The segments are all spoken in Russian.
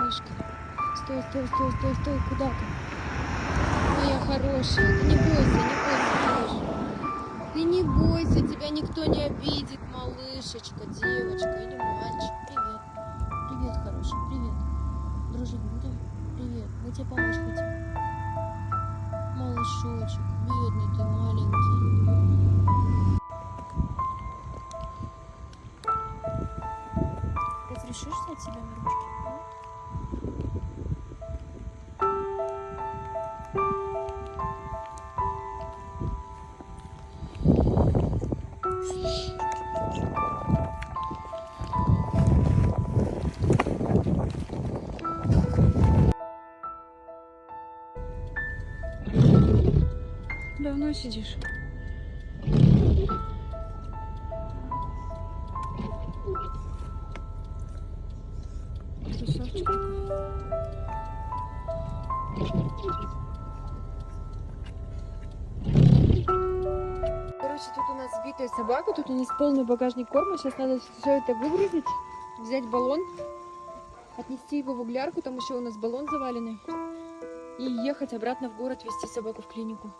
малышка. Стой, стой, стой, стой, стой, куда ты? Моя хорошая, ты не бойся, хорошая. Ты не бойся, тебя никто не обидит, малышечка, девочка или мальчик. Привет. Привет, хороший, привет. Дружить будем? Привет, мы тебе помочь хотим. Малышочек, бедный ты маленький. Разрешишь взять себя на ручки? Давно сидишь? Красавчик такой. Короче, тут у нас сбитая собака, тут у нас полный багажник корма. Сейчас надо все это выгрузить, взять баллон, отнести его в углярку, там еще у нас баллон заваленный, и ехать обратно в город, везти собаку в клинику.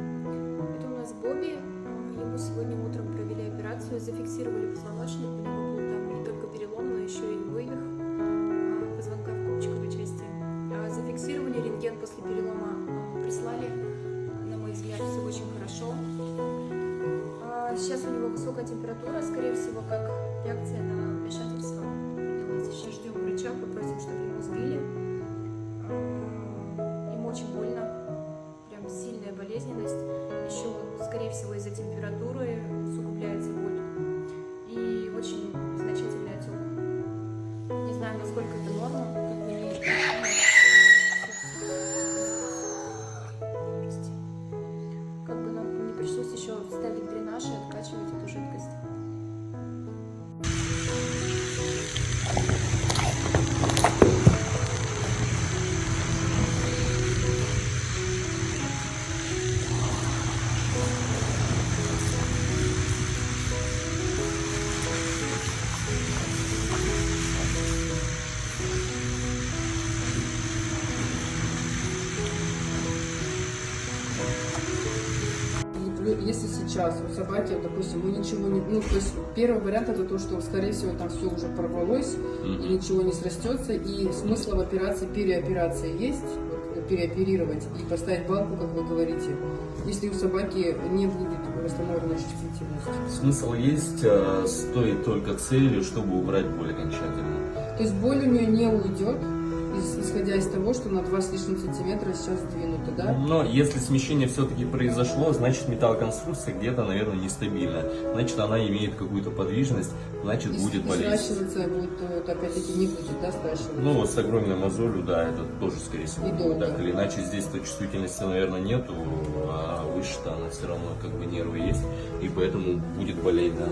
Это у нас Бобби. Ему сегодня утром провели операцию, зафиксировали позвоночник. У него был там не только перелом, но еще и вывих позвонка в копчиковой части. Зафиксировали рентген после перелома, прислали. На мой взгляд, все очень хорошо. Сейчас у него высокая температура, скорее всего, как реакция на вмешательство. Сейчас ждем врача, попросим, чтобы его сбили. Ему очень больно, прям сильная болезненность. Еще, скорее всего, из-за температуры усугубляется боль. И очень значительный отек. Не знаю, насколько это норма, как бы не... Как бы нам не пришлось еще ставить дренаж и откачивать эту жидкость. Если сейчас у собаки, допустим, мы ничего не... Ну, то есть первый вариант это то, что, скорее всего, там все уже порвалось, и ничего не срастется, и смысл в операции, переоперации есть, вот, переоперировать и поставить балку, как вы говорите, если у собаки не будет восстановлена чувствительность. Смысл есть, стоит только целью, чтобы убрать боль окончательно. То есть боль у нее не уйдет, исходя из того, что на 2 с лишним сантиметра сейчас сдвинуто, да? Но если смещение все-таки произошло, значит металлоконструкция где-то, наверное, нестабильна. Значит, она имеет какую-то подвижность, значит, будет болеть. Сращиваться будет, вот, опять-таки, не будет, да, сращиваться? Ну, вот с огромной мозолью, да, это тоже, скорее всего, И будет долго. так или иначе. Здесь-то чувствительности, наверное, нету, а выше-то она все равно, как бы, нервы есть, и поэтому будет болеть, да.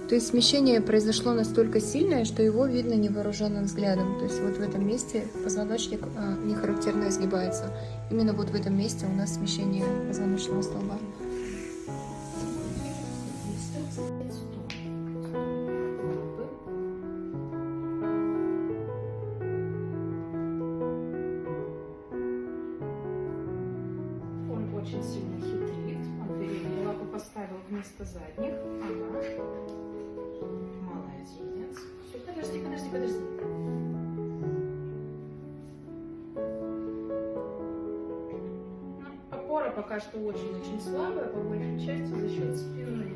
То есть смещение произошло настолько сильное, что его видно невооруженным взглядом. То есть вот в этом месте позвоночник нехарактерно изгибается. Именно вот в этом месте у нас смещение позвоночного столба. Он очень сильно хитрит. Он передние лапы поставил вместо задних. Ага. Молодец. Все, подожди. Ну, опора пока что очень-очень слабая, по большей части за счет спины.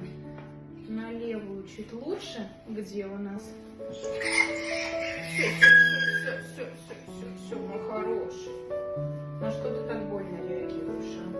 На левую чуть лучше. Где у нас? Все, мой хороший. На что ты так больно реагируешь, а?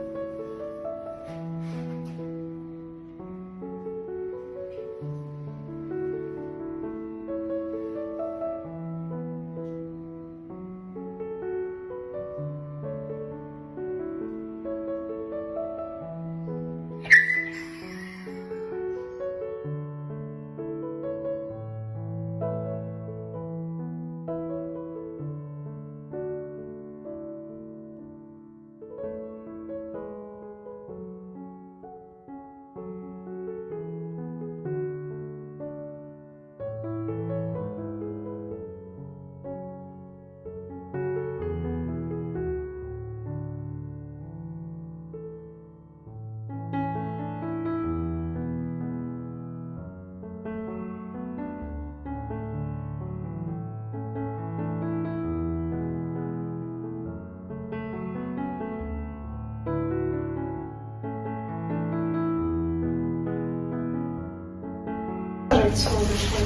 солнышко.